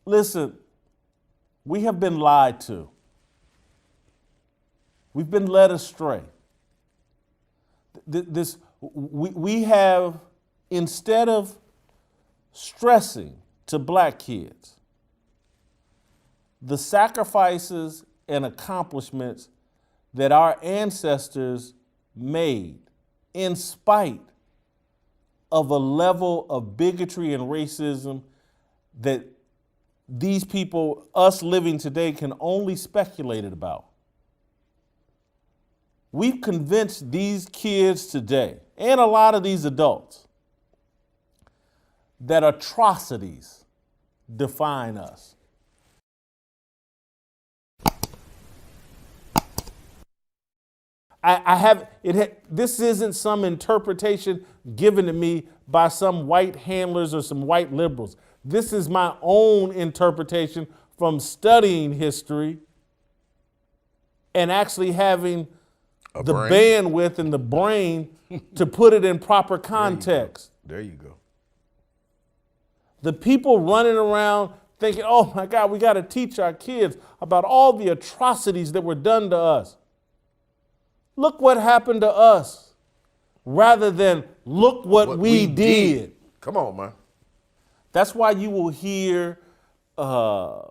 Listen, we have been lied to. We've been led astray. We have, instead of stressing to black kids the sacrifices and accomplishments that our ancestors made in spite of a level of bigotry and racism that these people, us living today, can only speculate about. We've convinced these kids today, and a lot of these adults, that atrocities define us. This isn't some interpretation given to me by some white handlers or some white liberals. This is my own interpretation from studying history and actually having the bandwidth and the brain to put it in proper context. There you go. The people running around thinking, oh my God, we got to teach our kids about all the atrocities that were done to us. Look what happened to us, rather than look what we did. Come on, man. That's why you will hear Ida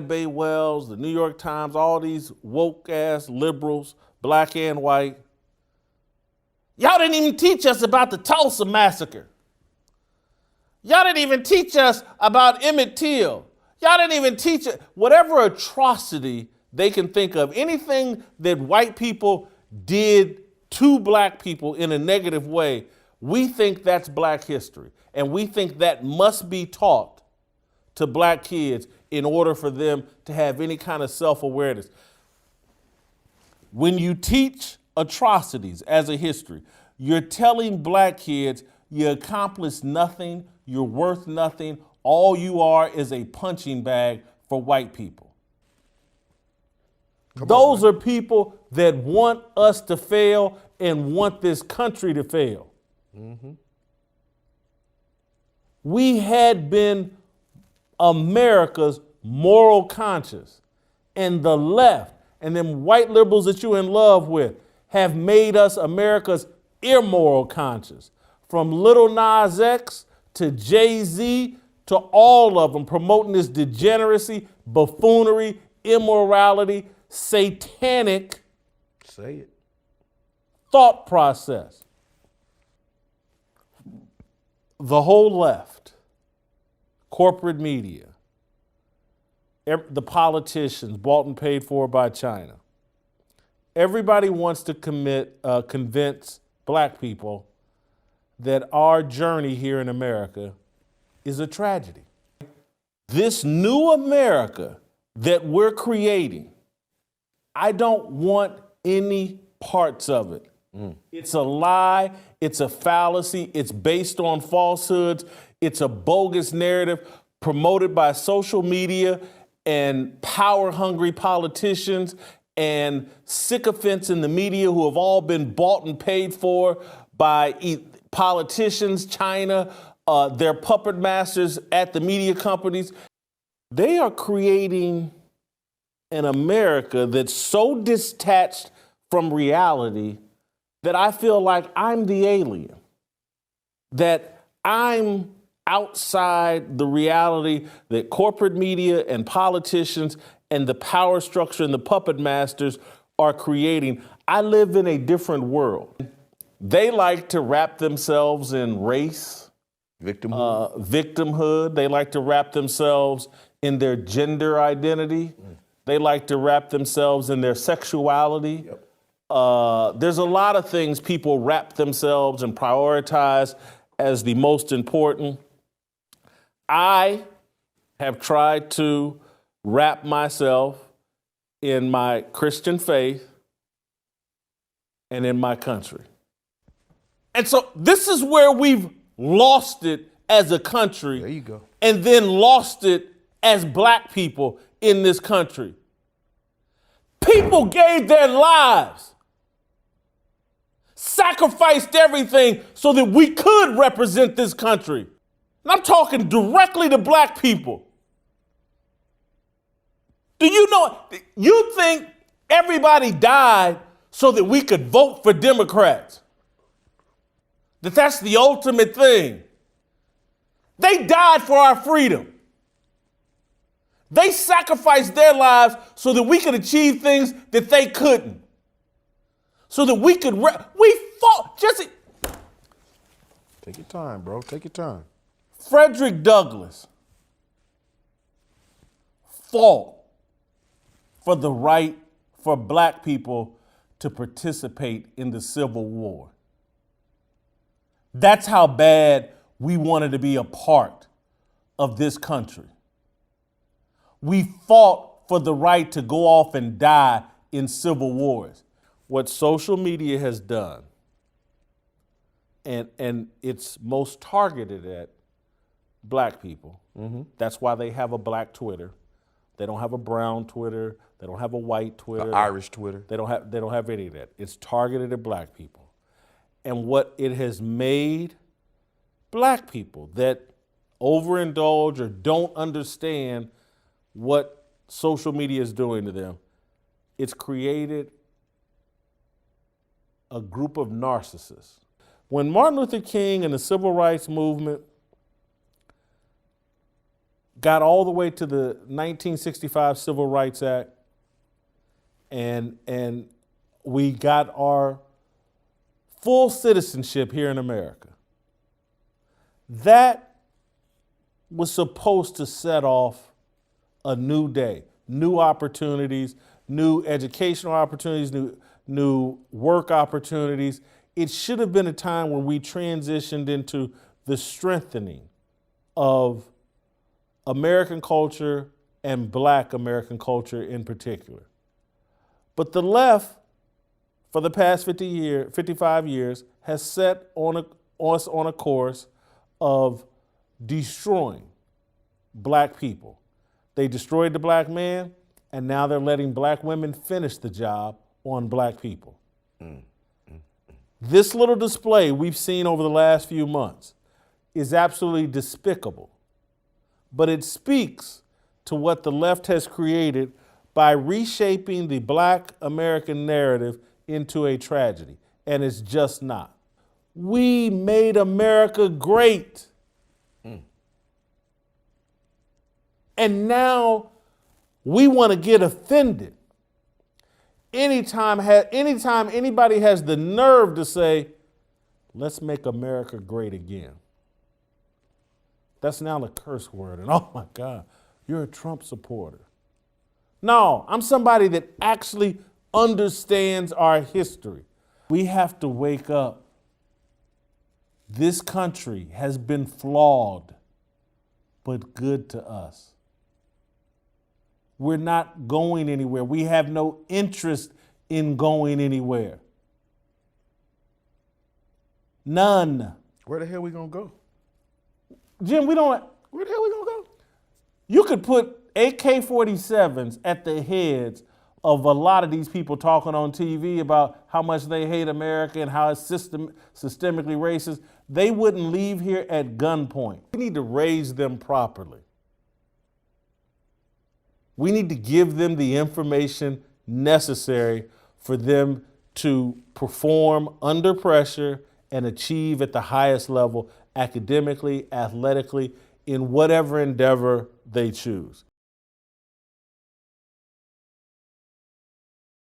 Bay Wells, the New York Times, all these woke-ass liberals, black and white. Y'all didn't even teach us about the Tulsa massacre. Y'all didn't even teach us about Emmett Till. Y'all didn't even teach it. Whatever atrocity they can think of, anything that white people did to black people in a negative way, we think that's black history. And we think that must be taught to black kids in order for them to have any kind of self-awareness. When you teach atrocities as a history, you're telling black kids you accomplished nothing, you're worth nothing, all you are is a punching bag for white people. Those are people that want us to fail and want this country to fail. Mm-hmm. We had been America's moral conscience, and the left and them white liberals that you're in love with have made us America's immoral conscience. From Little Nas X to Jay-Z to all of them promoting this degeneracy, buffoonery, immorality, satanic thought process. The whole left, corporate media, the politicians bought and paid for by China. Everybody wants to convince black people that our journey here in America is a tragedy. This new America that we're creating, I don't want any parts of it. It's a lie, it's a fallacy, it's based on falsehoods, it's a bogus narrative promoted by social media and power-hungry politicians and sycophants in the media who have all been bought and paid for by politicians, China, their puppet masters at the media companies. They are creating an America that's so detached from reality that I feel like I'm the alien, that I'm outside the reality that corporate media and politicians and the power structure and the puppet masters are creating. I live in a different world. They like to wrap themselves in race, victimhood. They like to wrap themselves in their gender identity. They like to wrap themselves in their sexuality. Yep. There's a lot of things people wrap themselves and prioritize as the most important. I have tried to wrap myself in my Christian faith and in my country. And so this is where we've lost it as a country. There you go. And then lost it as black people in this country. People gave their lives, sacrificed everything so that we could represent this country. And I'm talking directly to black people. Do you know, you think everybody died so that we could vote for Democrats? That's the ultimate thing. They died for our freedom. They sacrificed their lives so that we could achieve things that they couldn't. So that we could, we fought, Jesse. Take your time, bro. Take your time. Frederick Douglass fought for the right for black people to participate in the Civil War. That's how bad we wanted to be a part of this country. We fought for the right to go off and die in civil wars. What social media has done, and it's most targeted at black people. Mm-hmm. That's why they have a black Twitter. They don't have a brown Twitter. They don't have a white Twitter. The Irish Twitter. They don't have any of that. It's targeted at black people. And what it has made black people that overindulge or don't understand what social media is doing to them, it's created a group of narcissists. When Martin Luther King and the Civil Rights Movement got all the way to the 1965 Civil Rights Act, and we got our full citizenship here in America, that was supposed to set off a new day, new opportunities, new educational opportunities, new work opportunities. It should have been a time when we transitioned into the strengthening of American culture and black American culture in particular. But the left, for the past 55 years, has set us on a course of destroying black people. They destroyed the black man, and now they're letting black women finish the job on black people. This little display we've seen over the last few months is absolutely despicable, but it speaks to what the left has created by reshaping the black American narrative into a tragedy, and it's just not. We made America great. And now we want to get offended anytime anybody has the nerve to say, let's make America great again. That's now the curse word. And oh my God, you're a Trump supporter. No, I'm somebody that actually understands our history. We have to wake up. This country has been flawed, but good to us. We're not going anywhere. We have no interest in going anywhere. None. Where the hell we gonna go? Jim, where the hell we gonna go? You could put AK-47s at the heads of a lot of these people talking on TV about how much they hate America and how it's systemically racist. They wouldn't leave here at gunpoint. We need to raise them properly. We need to give them the information necessary for them to perform under pressure and achieve at the highest level, academically, athletically, in whatever endeavor they choose.